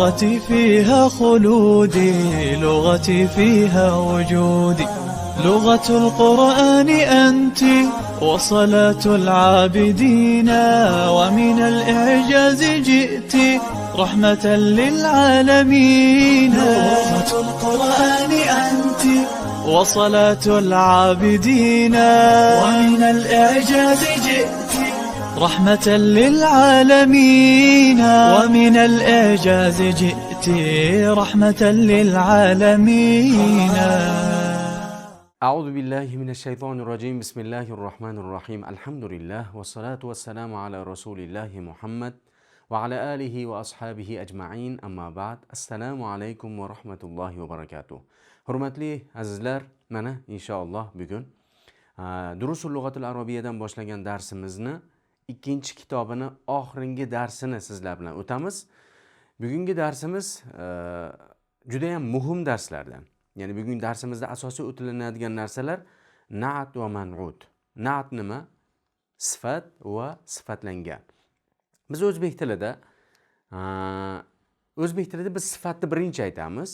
لغتي فيها خلودي، لغتي فيها وجودي، لغة القرآن أنت وصلاة العابدين، ومن الإعجاز جئت رحمة للعالمين. لغة القرآن أنت وصلاة العابدين، ومن الإعجاز جئت رحمة للعالمين، ومن الإعجاز جئت رحمة للعالمين. أعوذ بالله من الشيطان الرجيم. بسم الله الرحمن الرحيم. الحمد لله والصلاة والسلام على رسول الله محمد وعلى آله وأصحابه أجمعين. أما بعد. السلام عليكم ورحمة الله وبركاته. Hurmatli azizlar, mana inshaalloh bugun Durusul Lug'atil Arabiyyadan boshlagan darsimizni ikkinchi kitobini oxirgi darsini sizlar bilan o'tamiz. Bugungi darsimiz juda ham muhim darslardan. Ya'ni bugungi darsimizda asosiy o'tilinadigan narsalar na'at va man'ut. Na'at nima? Sifat va sifatlangan. Biz o'zbek tilida biz sifatni birinchi aytamiz.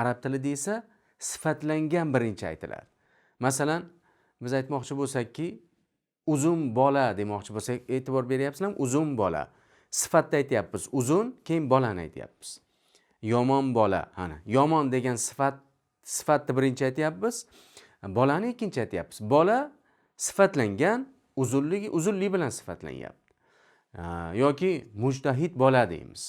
Arab tilida esa sifatlangan birinchi aytiladi. Masalan, biz aytmoqchi bo'lsakki, uzun bola demoqchi bo'lsak, e'tibor beryapsizlarmi? Uzun bola. Sifatda aytyapmiz uzun, keyin bolani aytyapmiz. Yomon bola, ana, yomon degan sifatni birinchi aytyapmiz, bolani ikkinchi aytyapmiz. Bola sifatlangan, uzunlik bilan sifatlanyapti. Yoki mujtahid bola deymiz.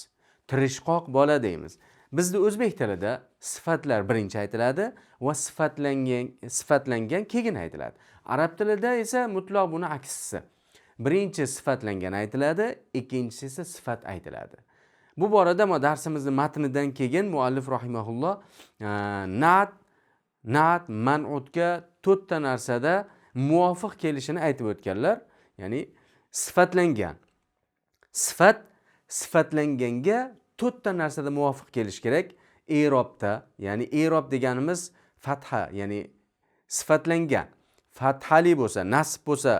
Tirishqoq bola deymiz. Bizda o'zbek tilida sifatlar birinchi aytiladi va sifatlangan keyin aytiladi. Arab tilida esa mutlaq buni aksisi. Birinchi sifatlangan aytiladi, ikkinchisi esa sifat aytiladi. Bu borada darsimizni matnidan keyin muallif rahimahulloh na'at man'utga to'rtta narsada muvofiq kelishini aytib o'tganlar. Ya'ni sifatlangan. Sifatlanganga to'rtta narsada muvofiq kelish kerak. I'robda, ya'ni i'rob deganimiz fatha, ya'ni sifatlangan. Fathali bo'lsa, nasb bo'lsa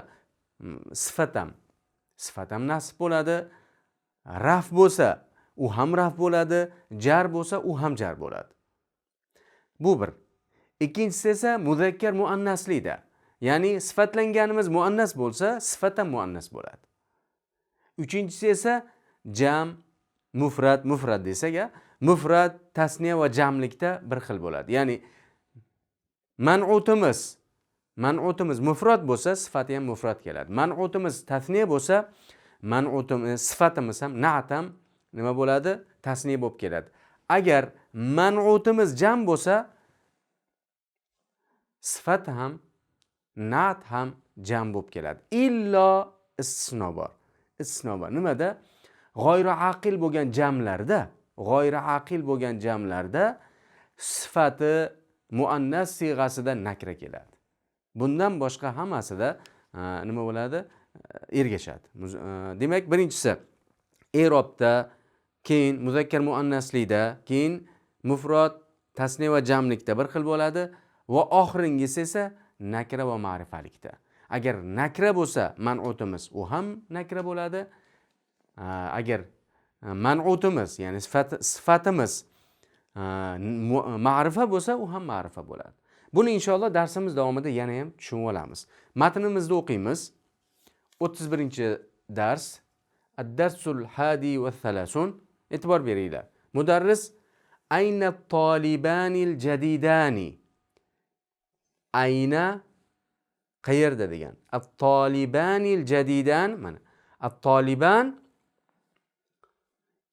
sifatam nasb bo'ladi. Raf bo'lsa, u ham raf bo'ladi. Jar bo'lsa, u ham jar bo'ladi. Bu bir. Ikkinchisi esa muzakkar muannaslikda. Ya'ni sifatlanganimiz muannas bo'lsa, sifat ham muannas bo'ladi. Uchinchisi esa jam, mufrad desak, mufrad, tasniya va jamlikda bir xil bo'ladi. Ya'ni man'utimiz mufrad bo'lsa, sifati ham mufrad keladi. Man'utimiz tasniya bo'lsa, sifatimiz ham na'at ham nima bo'ladi? Tasniya bo'lib keladi. Agar man'utimiz jam bo'lsa, sifat ham na'at ham jam bo'lib keladi. Illo istisno bor. Istisno bor. Nimada? G'oyri aqil bo'lgan jamlarda sifati muannas siyg'asida nakra keladi. Bundan boshqa hammasida nima bo'ladi? Ergashadi. Demak, birinchisi i'robda, keyin muzakkar muannaslikda, keyin mufrad, tasniya va jamlikda bir xil bo'ladi va oxirgisi esa nakra va ma'rifalikda. Agar nakra bo'lsa, man'utimiz u ham nakra bo'ladi. Agar man'utimiz, ya'ni sifatimiz ma'rifa bo'lsa, u ham ma'rifa bo'ladi. Buni inshaalloh darsimiz davomida yana ham tushunib olamiz. Matnimizni o'qiymiz. 31-dars. Ad-darsul hadi va thalasun. E'tibor beringlar. Mudarris ayna talibanil jadidani. Ayna qayerda degan. At-talibanil jadidan, mana at-taliban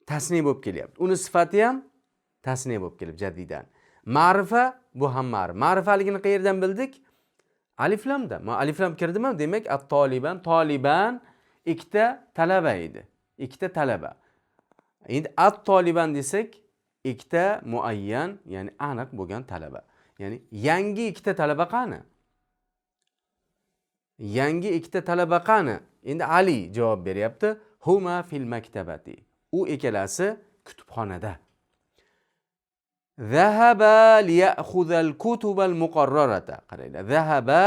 tasniya bo'lib kelyapti. Uni sifati ham tasniya bo'lib kelib jadidan. Ma'rifa bu ham ma'rifaligini qayerdan bildik? Aliflamda. Aliflam kirdimi? Demak, taliban ikkita talaba edi. Ikkita talaba. Endi at-taliban desak, ikkita muayyan, ya'ni aniq bo'lgan talaba. Ya'ni yangi ikkita talaba qani? Yangi ikkita talaba qani? Endi Ali javob beryapti. Huma fil maktabati. U ikkalasi kutubxonada. Zahaba liyakhudhal kutubal muqarrarata. Qaranglar. Zahaba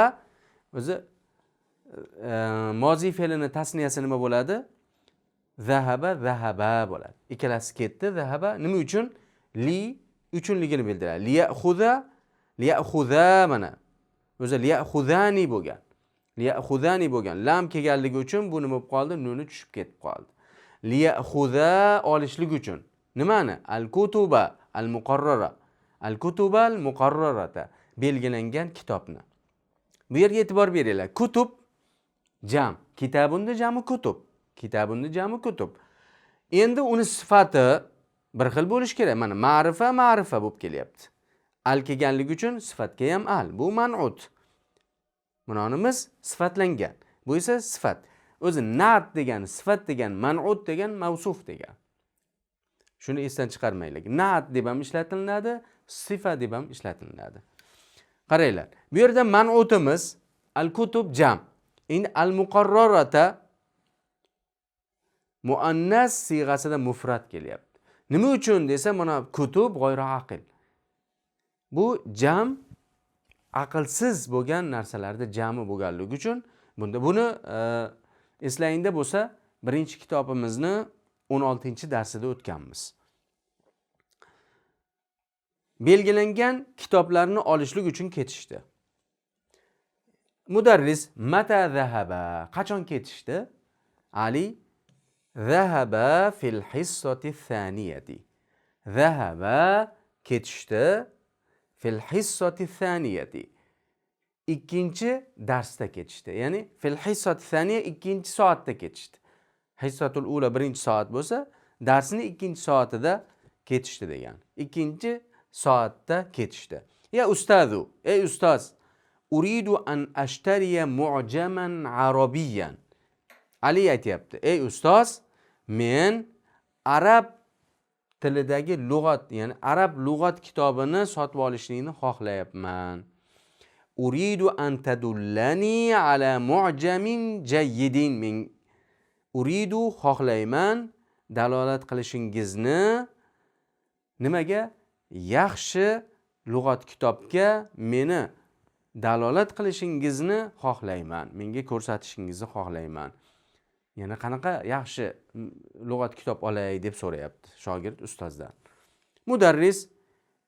o'zi mozi fe'lini tasniyasi nima bo'ladi? zahaba zahaba bo'ladi. Ikkalasi ketdi, zahaba nima uchun? Li uchunligini bildiradi. Liya'xuza mana. O'zi liya'xuzani bo'lgan. Liya'xuzani bo'lgan. Lam kelganligi uchun bu nima bo'lib qoldi? Nuni tushib ketib qoldi. Liya'xuza olishlik uchun. Nimani? Al-kutuba al-muqarrara. Al-kutuba al-muqarrarata. Belgilangan kitobni. Bu yerga e'tibor beringlar. Kutub jam. Kitabunda jami kutub. Kitabunda jami kutub. Endi uni sifati bir xil bo'lish kerak. Mana ma'rifa bo'lib kelyapti. Al kelganligi uchun sifatga ham al. Bu man'ut. Bunonimiz sifatlangan. Bu esa sifat. O'zi na'at degan, sifat degan, man'ut degan, mavsuf degan. Shuni esdan chiqarmaylik. Na'at deb ham ishlatiladi, sifat deb ham ishlatiladi. Qaranglar. Bu yerda man'utimiz al-kutub jam. Endi al-muqarrarata muannas siyg'asida mufrat kelyapti. Nima uchun desa, mana kutub g'oyri aqil. Bu jam aqlsiz bo'lgan narsalarda jami bo'lganligi uchun buni eslangda bo'lsa, birinchi kitobimizni 16-darsida o'tganmiz. Belgilangan kitoblarni olishlik uchun ketishdi. Mudarris mata zahaba, qachon ketishdi? Ali zahaba fil hissati thaniyati. Zahaba ketishdi fil hissati thaniyati. Ikkinchi darsda ketishdi. Ya'ni fil hissati thaniya ikkinchi soatda ketishdi. Hissatul ula birinchi soat bo'lsa, darsni ikkinchi soatida ketishdi degan. Ikkinchi soatda ketishdi. Ya ustazu, ey ustoz, uridu an ashtariya mu'jaman arabiyyan. Ali aytayapti, ey ustoz, men arab tilidagi lug'at, ya'ni arab lug'at kitobini sotib olishni xohlayapman. Uridu an tadullani ala mu'jamin jayyidin. Men uridu xohlayman dalolat qilishingizni nimaga? Yaxshi lug'at kitobga meni dalolat qilishingizni xohlayman. Menga ko'rsatishingizni xohlayman. Yana qanaqa yaxshi lug'at kitob olay deb so'rayapti shogird ustozdan. Mudarris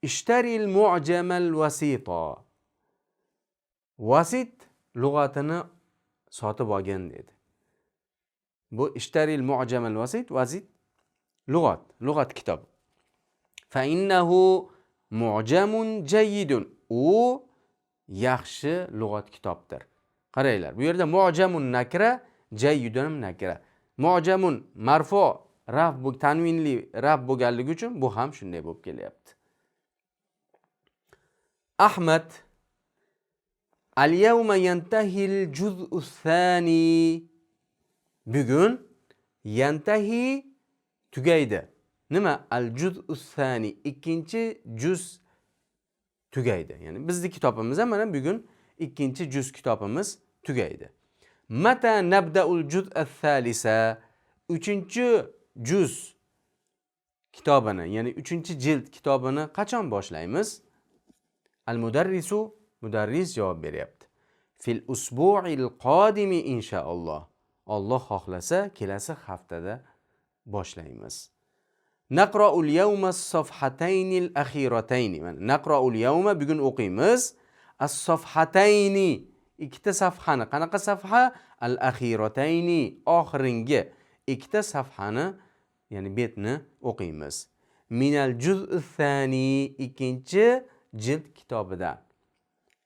ishtaril mu'jamal wasita. Wasit lug'atini sotib olgin dedi. Bu ishtaril mu'jamal wasit, wasit lug'at kitob. Fa innahu mu'jamun jayyidun. U yaxshi lug'at kitobdir. Qaranglar, bu yerda mu'jamun nakra, jayyidun nakra. Mu'jamun marfu, raf bu tanvinli raf bo'lganligi uchun bu ham shunday bo'lib kelyapti. Ahmad al-yawma yantahi al-juz'u thani. Bugun yantahi tugaydi. Nima? Al-juz'u thani, ikkinchi juz tugaydi. Ya'ni bizning kitobimiz ham mana bugun ikkinchi juz kitobimiz tugaydi. Mata nabda'ul juz'a thalisa, uchinchi juz kitobini, ya'ni uchinchi jild kitobini qachon boshlaymiz? Al-mudarrisu, mudarris javob beryapti. Fil usbu'il qodimi inshaalloh. Alloh xohlasa kelasi haftada boshlaymiz. Naqra'ul yawma as-safhataynil akhiratayn. Naqra'ul yawma bugun o'qiymiz. As-safhatayni, ikkita safhani. Qanaqa safha? Al-akhiratayn, oxiringi ikkita safhani, ya'ni betni o'qiymiz. Minal juz'u thani, ikkinchi jild kitobidan.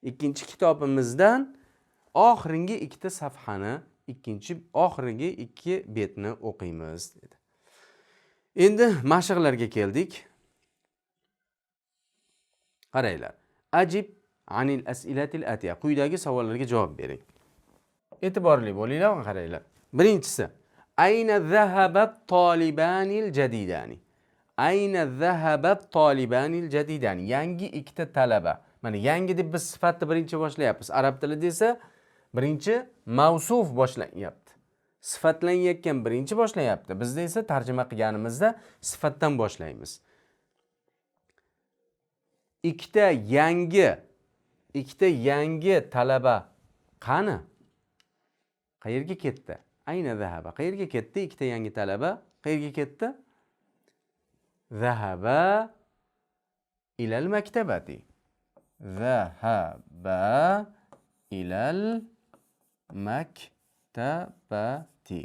Ikkinchi kitobimizdan oxiringi ikkita safhani, oxirgi ikki betni o'qiymiz dedi. Endi mashqlarga keldik. Qaranglar. Ajib anil as'ilatil atiya. Quyidagi savollarga javob bering. E'tiborli bo'linglar va qaranglar. Birinchisi, ayna zahabat talibanil jadidani. Ayna zahabat talibanil jadidani. Yangi ikkita talaba. Mana yangi deb biz sifatni birinchi boshlayapmiz. Arab tilida esa birinchi mavsuf boshlanyapti. Sifatlanayotgan birinchi boshlayapti. Bizda esa tarjima qilganimizda sifatdan boshlaymiz. Ikkita yangi talaba qani? Qayerga ketdi? Ayna zahaba. Qayerga ketdi? Ikkita yangi talaba qayerga ketdi? Zahaba ilal maktabati. Zahaba ilal maktabati.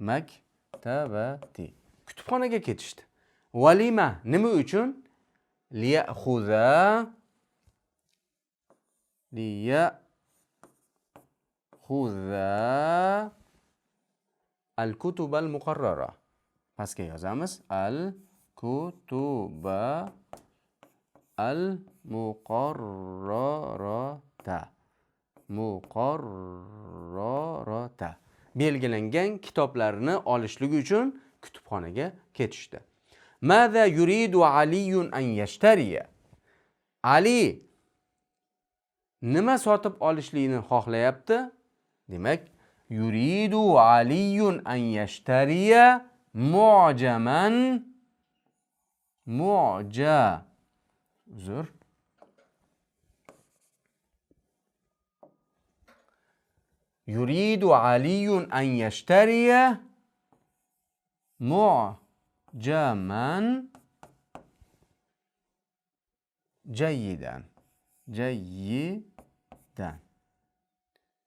Maktabati. Kutubxonaga ketishdi. Valima nima uchun? Liya'khudha al-kutub al-muqarrara. Pastga yozamiz. Al-kutuba al-muqarrarata. Muqarrarata. Belgilangan kitoblarni olishlik uchun kutubxonaga ketishdi. Maza yuridu Aliyun an yashtariya. Ali nima sotib olishlikni xohlayapti? Demak, yuridu Aliyun an yashtariya mu'jaman يريد علي أن يشتري معجما جيدا.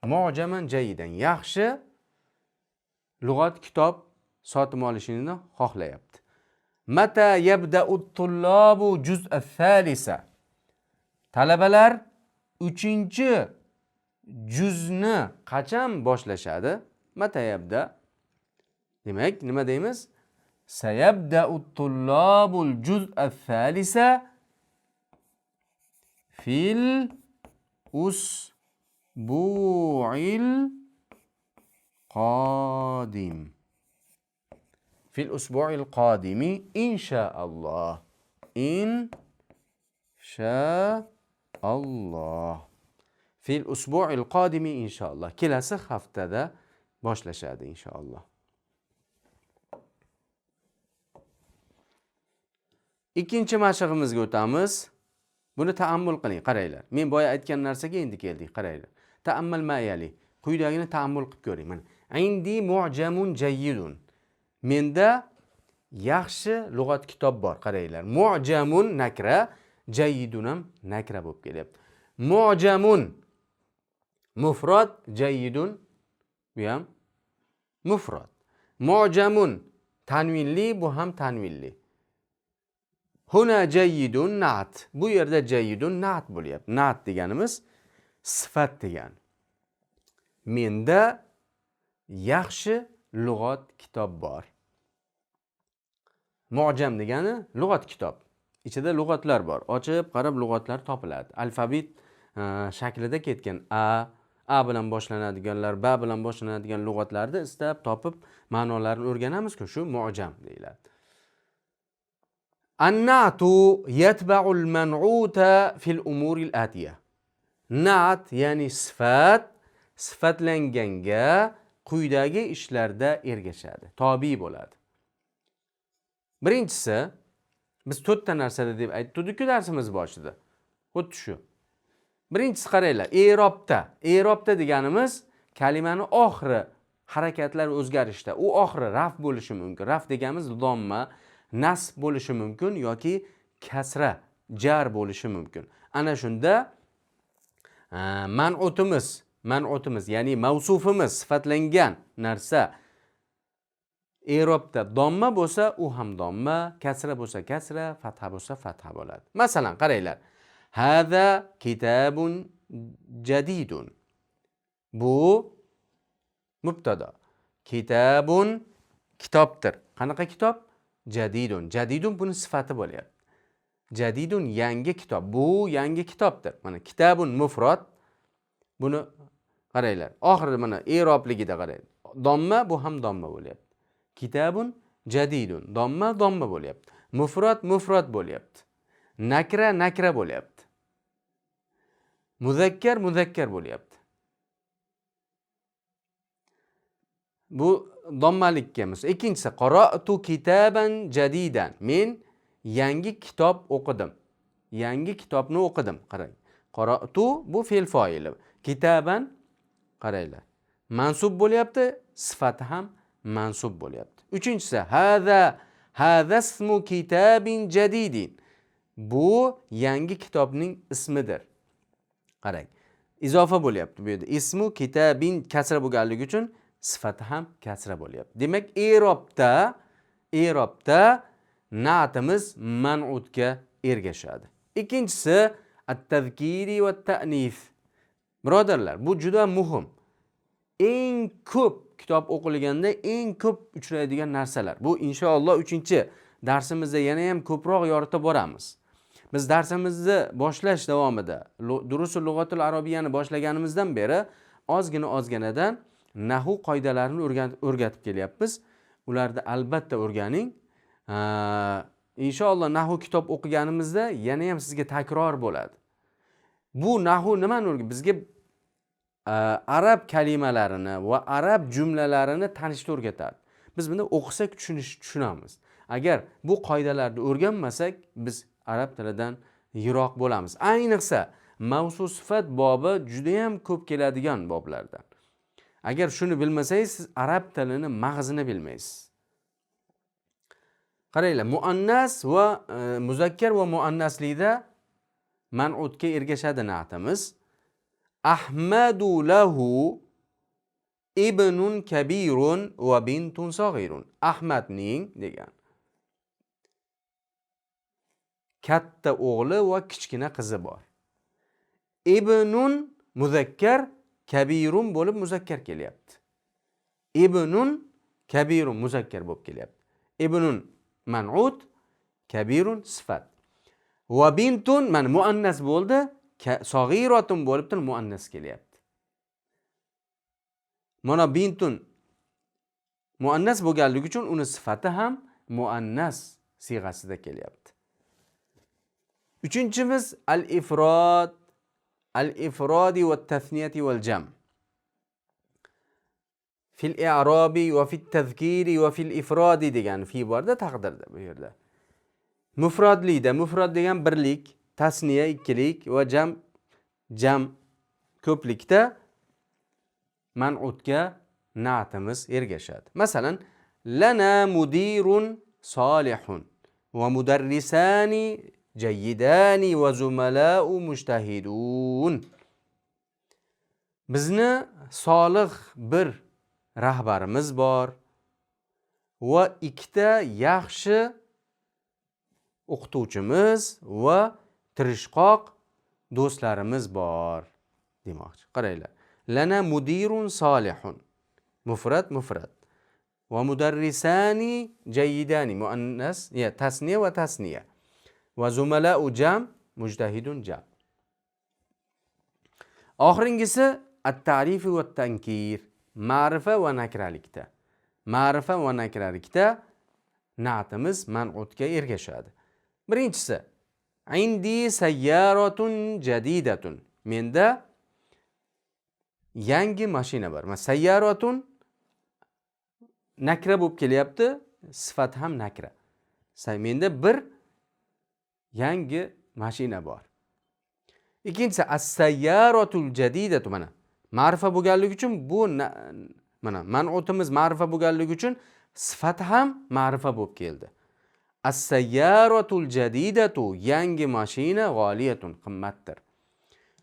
معجما جيدا. Yaxshi lug'at kitob sotib olishini xohlayapti. Mata yabda'u at-tullabu juz' ath-thalisa. Talabalar 3-juzni qachon boshlashadi? Mata yabda. Demak, nima deymiz? Sayabda'u at-tullabu al-juz' ath-thalisa fil usbu'il qadim. Fil usbu'il qadimi inshaalloh. Inshaalloh. Fil usbu'il qadimi inshaalloh. Kelasi haftada boshlashadi inshaalloh. Ikkinchi mashg'imizga o'tamiz. Buni ta'ammul qiling, qaranglar. Men boya aytgan narsaga endi keldik, qaranglar. Ta'ammal ma'yali. Quyidagini ta'ammul qilib ko'ring. Mana indi mu'jamun jayyidun. Menda yaxshi lug'at kitob bor, qaranglar. Mu'jamun nakra, jayyidun ham nakra bo'lib kelyapti. Mu'jamun mufrad, jayyidun bu ham mufrad. Mu'jamun tanvinli, bu ham tanvinli. Huna jayyidun na'at. Bu yerda jayyidun na'at bo'lyapti. Na'at deganimiz sifat degani. Menda yaxshi lug'at kitob bor. Mu'jam degani lug'at kitob. Ichida lug'atlar bor. Ochib qarab lug'atlar topiladi. Alfabet shaklida ketgan a bilan boshlanadiganlar, b bilan boshlanadigan lug'atlarni istab topib ma'nolarini o'rganamiz-ku, shu mu'jam deyiladi. An-na'tu yatba'ul man'uta fil umuril atiya. Na'at ya'ni sifat, sifatlanganga quyidagi ishlarda ergashadi, tobi bo'ladi. Birinchisi, biz 4 ta narsada deb aytdik-ku darsimiz boshida. Xuddi shu. Birinchisi qaranglar, i'robda deganimiz kalimani oxiri harakatlar o'zgarishda. U oxiri raf bo'lishi mumkin. Raf deganimiz domma, nasb bo'lishi mumkin yoki kasra, jar bo'lishi mumkin. Ana shunda man'utimiz ya'ni mavsufimiz, sifatlangan narsa i'robda domma bo'lsa, u ham domma, kasra bo'lsa kasra, fatha bo'lsa fatha bo'ladi. Masalan, qaranglar. Hada kitabun jadidun. Bu mubtada. Kitabun kitobdir. Qanaqa kitob? Jadidun. Jadidun buni sifati bo'lyapti. Jadidun yangi kitob. Bu yangi kitobdir. Mana kitabun mufrad. Buni qaranglar. Oxirida mana i'robligida qarang. Domma, bu ham domma bo'lyapti. Kitabun jadidun. Domma bo'lyapti. Mufrad bo'lyapti. Nakra bo'lyapti. Muzakkar bo'lyapti. Bu dommalikamiz. Ikkinchisi qara'tu kitaban jadidan. Men yangi kitob o'qidim. Yangi kitobni o'qidim. Qarang. Qara'tu bu fe'l foili. Kitaban qaranglar. Mansub bo'lyapti, sifati ham mansub bo'lyapti. Uchinchisi, hada ismu kitabin jadidin. Bu yangi kitobning ismidir. Qarang, izofa bo'lyapti bu yerda. Ismu kitabin kasra bo'lganligi uchun sifati ham kasra bo'lyapti. Demak, i'robda na'timiz man'utga ergashadi. Ikkinchisi, at-tazkiri va ta'nif. Birodarlar, bu juda muhim. Eng ko'p kitob o'qilganda eng ko'p uchraydigan narsalar. Bu inshaalloh 3-darsimizda yana ham ko'proq yoritib boramiz. Biz darsimizni boshlash davomida Durusul Lug'atul Arabiyani boshlaganimizdan beri ozginadan nahv qoidalarini o'rgatib kelyapmiz. Ularni albatta o'rganing. Inshaalloh nahv kitob o'qiganimizda yana ham sizga takror bo'ladi. Bu nahv nimani o'rgatadi? Bizga arab kalimalarini va arab jumlalarini tanishni o'rgatadi. Biz buni o'qisak tushunamiz. Agar bu qoidalarni o'rganmasak, biz arab tilidan yiroq bo'lamiz. Ayniqsa mavzu sifat bobi juda ham ko'p keladigan boblardan. Agar shuni bilmasangiz, siz arab tilini mag'zini bilmaysiz. Qaranglar, muannas va muzakkar va muannaslikda man'utga ergashadi na'timiz. Ahmadu lahu ibnun kabirun va bintun saghirun. Ahmadning degan katta o'g'li va kichkina qizi bor. Ibnun muzakkar, kabirun bo'lib muzakkar kelyapti. Ibnun kabirun muzakkar bo'lib kelyapti. Ibnun man'ut, kabirun sifat. Va bintun mana muannas bo'ldi, sag'iratun bo'lib turib muannas kelyapti. Mana bintun muannas bo'lganligi uchun uni sifati ham muannas siyg'asida kelyapti. Uchinchimiz al-ifrodi va tasniyati val jam. Fil i'robi va fit tazkiri va fil ifrodi degan fi borda taqdirda bu yerda. Mufradlikda, mufrad degan birlik, tasniya ikkilik va jam ko'plikda man'utga na'timiz ergashadi. Masalan, lana mudirun solihun va mudarrisani jayyidani va zumala'u mujtahidun. Bizni solih bir rahbarimiz bor va ikkita yaxshi o'qituvchimiz va tirishqoq do'stlarimiz bor demoqchi. Qaranglar. Lana mudirun solihun. Mufrad. Va mudarrisani jayyidani muannas, ya tasniya va tasniya. Va zumala'u jam, mujtahidun jam. Oxiringisi at-ta'rif va at-tankir. Ma'rifa va nakralikda. Ma'rifa va nakralikda na'timiz man'utga ergashadi. Birinchisi, indi sayyaratun jadidatun. Menda yangi mashina bor. Sayyaratun nakra bo'lib kelyapti, sifat ham nakra. Menda bir yangi mashina bor. Ikkinchisi, as-sayyaratul jadidatu. Mana ma'rifa bo'lganligi uchun bu mana man'utimiz ma'rifa bo'lganligi uchun sifat ham ma'rifa bo'lib keldi. As-sayyaratul jadidatu, yangi mashina, g'oliyatun, qimmatdir.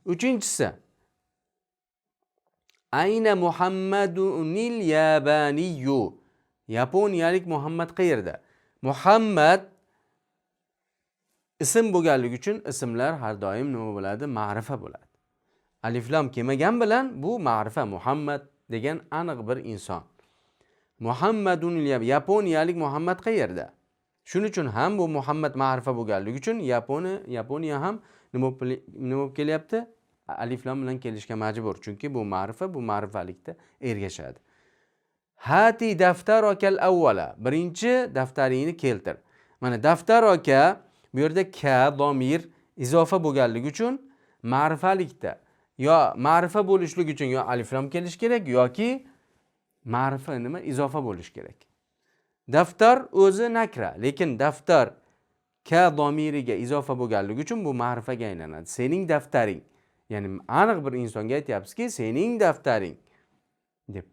Uchinchisi, ayna Muhammadunil yabaniyu. Yaponiyalik Muhammad qayerda? Muhammad ism bo'lganligi uchun ismlar har doim nima bo'ladi? Ma'rifa bo'ladi. Alif lam kelmagan bilan bu ma'rifa. Muhammad degan aniq bir inson. Muhammadunil yaponiyalik Muhammad qayerda? Shuning uchun ham bu Muhammad ma'rifa bo'lganligi uchun Yaponiya ham nima bo'lib kelyapti? Alif lam bilan kelishga majbur. Chunki bu ma'rifa, bu ma'rifalikda ergashadi. Hati daftarokal avvala. Birinchi daftaringni keltir. Mana daftaroka bu yerda ka domir izofa bo'lganligi uchun ma'rifalikda yo ma'rifa bo'lishligi uchun yo alif lam kelish kerak yoki ma'rifa nima izofa bo'lish kerak. Daftar o'zi nakra, lekin daftar ka domiriga izofa bo'lganligi uchun bu ma'rifaga aylanadi. Sening daftaring, ya'ni aniq bir insonga aytyapsizki, sening daftaring deb.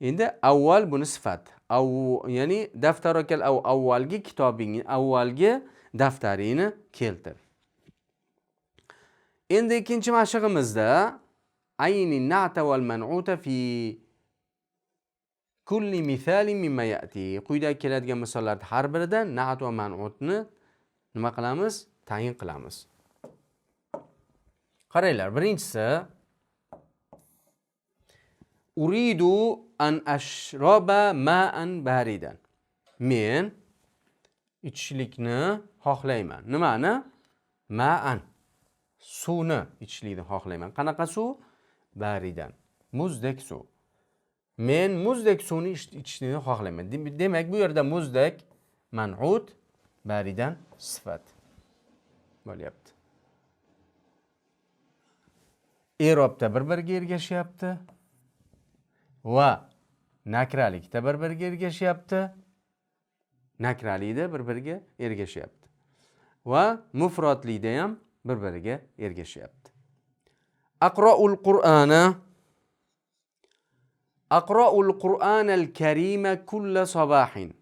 Endi avval buni sifat. Ya'ni daftarokal avvalgi kitobingni, avvalgi daftaringni keltir. Endi ikkinchi mashig'imizda ayni na'ta wal man'uta fi kulli misalin mimma ya'ti. Quyida keladigan misollarda har birida na'at va man'utni nima qilamiz? Tayin qilamiz. Qaranglar, birinchisi uridu an ashraba ma'an baridan. Men ichishlikni xohlayman. Nimani? Ma'an. Suvni ichishlikni xohlayman. Qanaqa suv? Baridan. Muzdek suv. Men muzdek suvni ichishni xohlayman. Demak, bu yerda muzdek man'ut, baridan sifat bo'lyapti. I'robda bir-biriga ergashyapti va nakralikda bir-biriga ergashyapti. Nakralikda bir-biriga ergashyapti. Va mufratlikda ham bir-biriga ergashyapti. Aqra'ul Qur'ana Aqra'ul Qur'anal Karima kulla sabahin.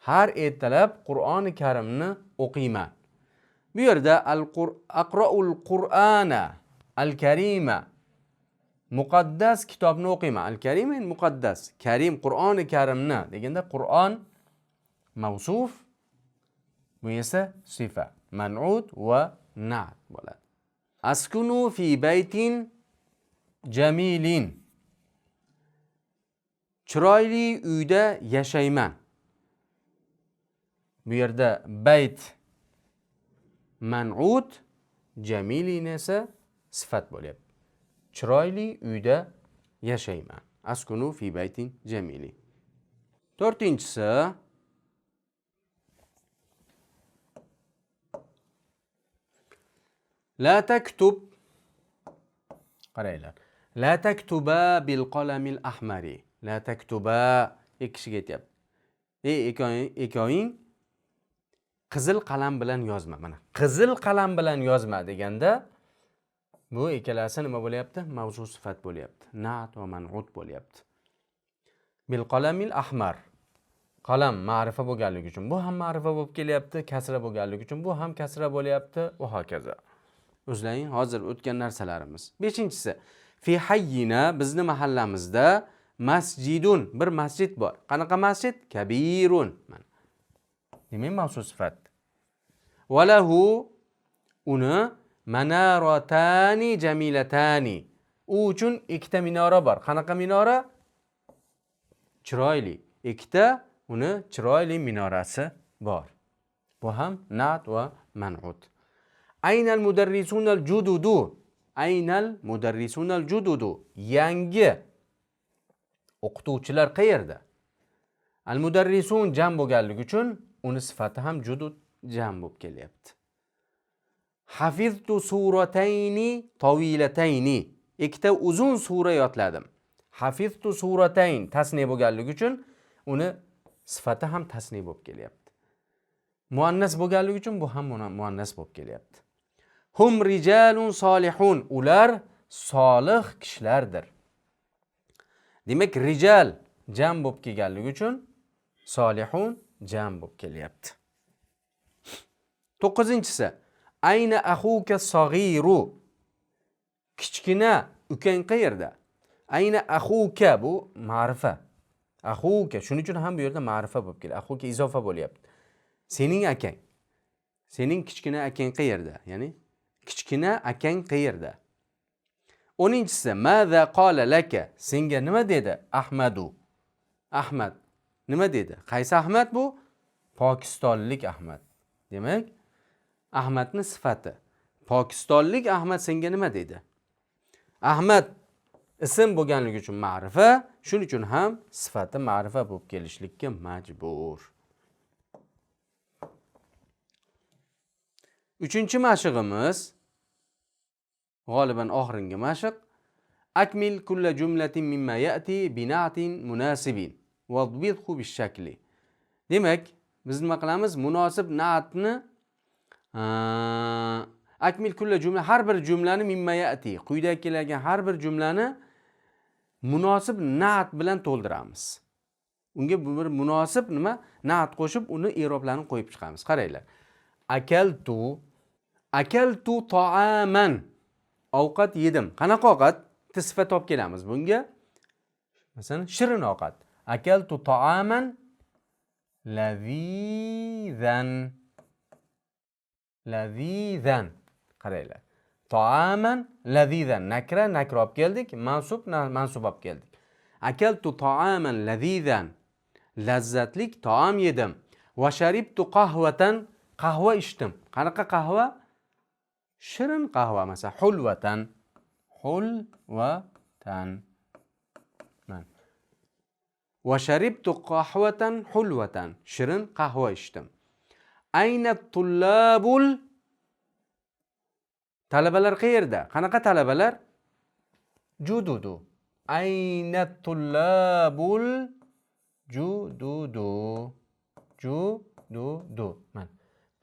Har ertalab Qur'oni Karimni o'qiyman. Bu yerda Aqra'ul Qur'ana al-Karima muqaddas kitobni o'qiyman. Al-Karima muqaddas. Karim Qur'oni Karimni deganda Qur'on mavsuf, bu esa sifa, man'ut va na'at bo'ladi. Askunu fi baytin jamilin. Chiroyli uyda yashayman. Bu yerda bayt man'ut, jamilin esa sifat bo'lyapti. Chiroyli uyda yashayman. Askunu fi baytin jamilin. To'rtinchisi la taktub. Qaranglar. La taktuba bil qalamil ahmari. La taktuba ikki kishiga aytyapti. Ekoying qizil qalam bilan yozma. Mana qizil qalam bilan yozma deganda bu ikkalasi nima bo'lyapti? Mavzu sifat bo'lyapti. Na'at va man'ut bo'lyapti. Bil qalamil ahmar. Qalam ma'rifa bo'lganligi uchun bu ham ma'rifa bo'lib kelyapti, kasra bo'lganligi uchun bu ham kasra bo'lyapti va hokazo. O'zlaring hozir o'tgan narsalarimiz. 5-inchisi fi hayyina, bizni mahallamizda masjidun, bir masjid bor. Qanaqa masjid? Kabirun. Demak, mavzu sifat. Walahu, uni manaratani jamilatani. U uchun ikkita minora bor. Qanaqa minora? Chiroyli. Ikkita uni chiroyli minorasi bor. Bu ham na'at va man'ut. Aynal mudarrisunal jududu. Aynal mudarrisunal jududu. Yangi o'qituvchilar qayerda? Al mudarrisun jam bo'lganligi uchun uni sifati ham judud jam bo'lib kelyapti. Hafiztu suratayni tawilatayni. Ikkita uzun sura yodladim. Hafiztu suratayn tasniy bo'lganligi uchun uni sifati ham tasniy bo'lib kelyapti. Muannas bo'lganligi uchun bu ham muannas bo'lib kelyapti. Hum rijalun solihun. Ular solih kishilardir. Demak, rijal jam bo'lib kelganligi uchun solihun jam bo'lib kelyapti. 9-inchisi ayna axuka sag'iru. Kichkina ukang qayerda? Ayna axuka bu ma'rifa. Axuka shuning uchun ham bu yerda ma'rifa bo'lib keladi. Axuka izofa bo'lyapti. Sening akang. Sening kichkina akang qayerda? Ya'ni kichkina akang qayerda? 10-inchisi maza qala laka. Senga nima dedi? Ahmadu. Ahmad nima dedi? Qaysi Ahmad bu? Pokistonlik Ahmad. Demak, Ahmadning sifati. Pokistonlik Ahmad senga nima dedi? Ahmad ism bo'lganligi uchun ma'rifa, shuning uchun ham sifati ma'rifa bo'lib kelishlikka majbur. 3-chi mashig'imiz g'oliban oxirgi mashig. Akmil kulla jumlatin mimma ya'ti bina'tin munasibin wadbithu bishakli. Demak, biz nima qilamiz? Munosib na'atni akmil kulla jumla, har bir jumlani mimma ya'ti, quyida kelgan har bir jumlani munosib na'at bilan to'ldiramiz. Unga bir munosib nima? Na'at qo'shib, uni i'roblarini qo'yib chiqamiz. Qaranglar. Akaltu ta'aman. Ovqat yedim. Qanaqa ovqat? Sifat olib kelamiz bunga. Masalan, shirin ovqat. Akaltu ta'aman lazizan. Lazizan. Qaranglar. Ta'aman lazizan. Nakra olib keldik, mansub olib keldik. Akaltu ta'aman lazizan. Lazzatlik taom yedim. Va sharibtu qahvatan. Qahva ichdim. Qanaqa qahva? Shirin qahva, masalan, hulvatan. Hulvatan. Va sharibtu qahvatan hulvatan. Shirin qahva ichdim. Ayna tullabul. Talabalar qayerda? Qanaqa talabalar? Jududu. Ayna tullabul jududu. Jududu.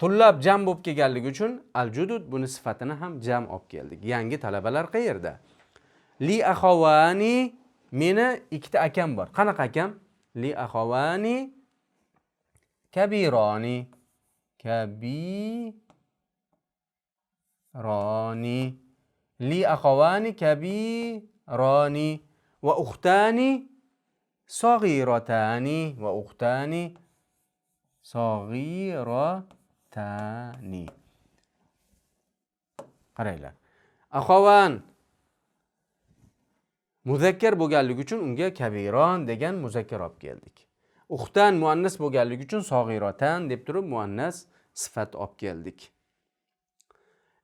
Tullab jam bo'lib kelganligi uchun al-judud buni sifatini ham jam olib keldik. Yangi talabalar qayerda? Li axawani, meni ikkita akam bor. Qanaqa akam? Li axawani kabirani. Kabirani. Li axawani kabirani va ukhtani saghiratani va ukhtani saghiratani. Qaranglar. Axavan muzakkar bo'lganligi uchun unga kabiron degan muzakkar olib keldik. Uxtan muannas bo'lganligi uchun sag'iratan deb turib muannas sifat olib keldik.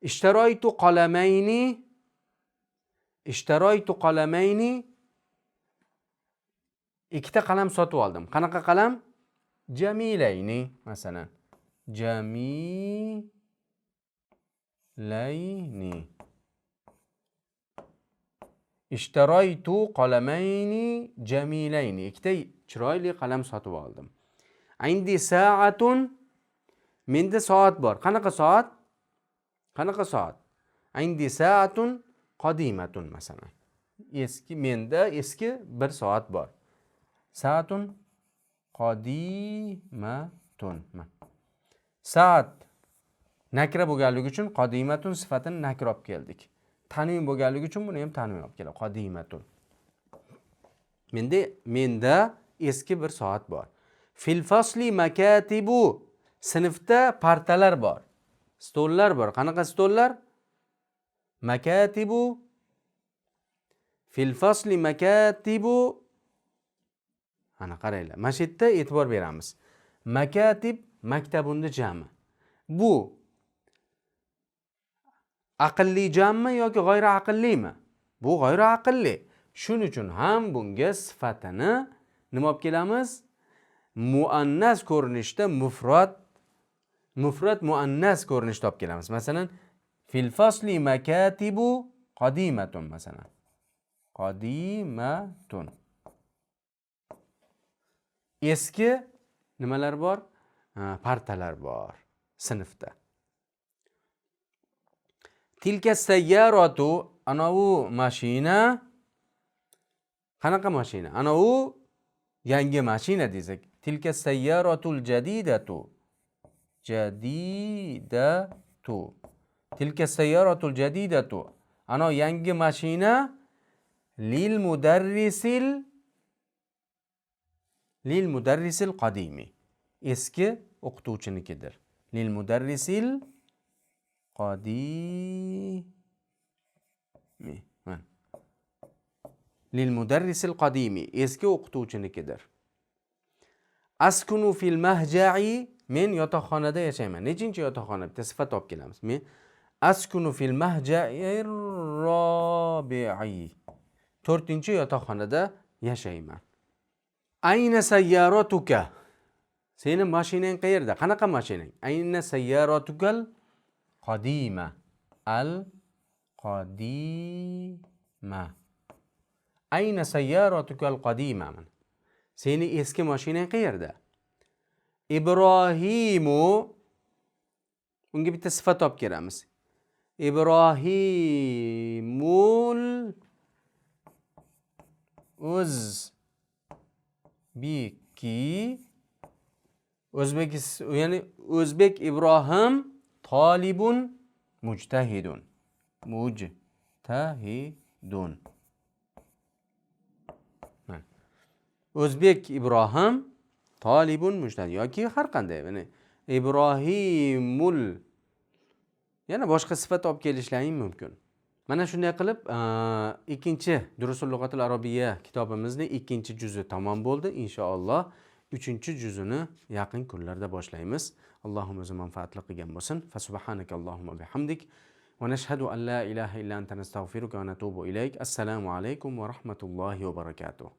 Ishtaroytu qalamayni ikkita qalam sotib oldim. Qanaqa qalam? Jamilayni masalan. Jamilayni. Ishtaroytu qalamayni jamilayni. Ikkita chiroyli qalam sotib oldim. Indi sa'atun. Menda soat bor. Qanaqa soat? Qanaqa soat? Indi sa'atun qadimatun masalan. Menda eski bir soat bor. Sa'atun qadimatun. Soat nakra bo'lganligi uchun qadimatun sifatini nakra olib keldik. Tanvin bo'lganligi uchun buni ham tanvin olib keladi. Qadimatun. Menda eski bir soat bor. Fil fasli makatibu. Sinfda partalar bor. Stollar bor. Qanaqa stollar? Makatibu. Fil fasli makatibu. Ana qaranglar. Mana shu yerda e'tibor beramiz. Makatib maktabunda jami. Bu aqlli jammi yoki g'ayri aqllimi? Bu g'ayri aqlli. Shuning uchun ham bunga sifatini nima olib kelamiz? Muannas ko'rinishda mufrad muannas ko'rinishda olib kelamiz. Masalan, fil fasli makatibu qadimatun masalan. Qadimatun. Eski nimalar bor? Partalar bor sinfda. Tilka sayyaratu, anavu mashina. Qanaqa mashina? Anavu yangi mashina desak. Tilka sayyaratul jadidatu. Jadidatu. Tilka sayyaratul jadidatu. Ana yangi mashina lil mudarrisil qadimi. Eski o'qituvchinikidir. Lil mudarrisil qadimi. Lil mudarrisil qadimi. Eski o'qituvchinikidir. Askunu fil mahja'i. Men yotoqxonada yashayman. Nechinchi yotoqxona? Bitta sifat olib kelamiz. Men askunu fil mahja'i rabi'i. 4-chi yotoqxonada yashayman. Ayna sayyaratuka. Seni mashinang qayerda? Qanaqa mashinang? Ayna sayyaratukal qadima. Al qadima. Ayna sayyaratukal qadima. Seni eski mashinang qayerda? Ibrohimu. Unga bitta sifat olib kelamiz. Ibrohimul o'zbeki ya'ni o'zbek Ibrohim talibun mujtahidun. Mujtahidun. O'zbek Ibrohim talibun mujtahid yoki har qanday, ya'ni Ibrohimul yana boshqa sifat olib kelishlaring mumkin. Mana shunday qilib, ikkinchi Durusul Lug'atil Arabiyya kitobimizni ikkinchi juzi tamom bo'ldi. Inshaalloh 3-juzini yaqin kunlarda boshlaymiz. Allohim o'zi manfaatli qilgan bo'lsin. Fa subhanakallohumma bihamdik va nashhadu an la ilaha illa anta nastag'firuka va natubu ilayk. Assalomu alaykum va rahmatullohi va barakatuh.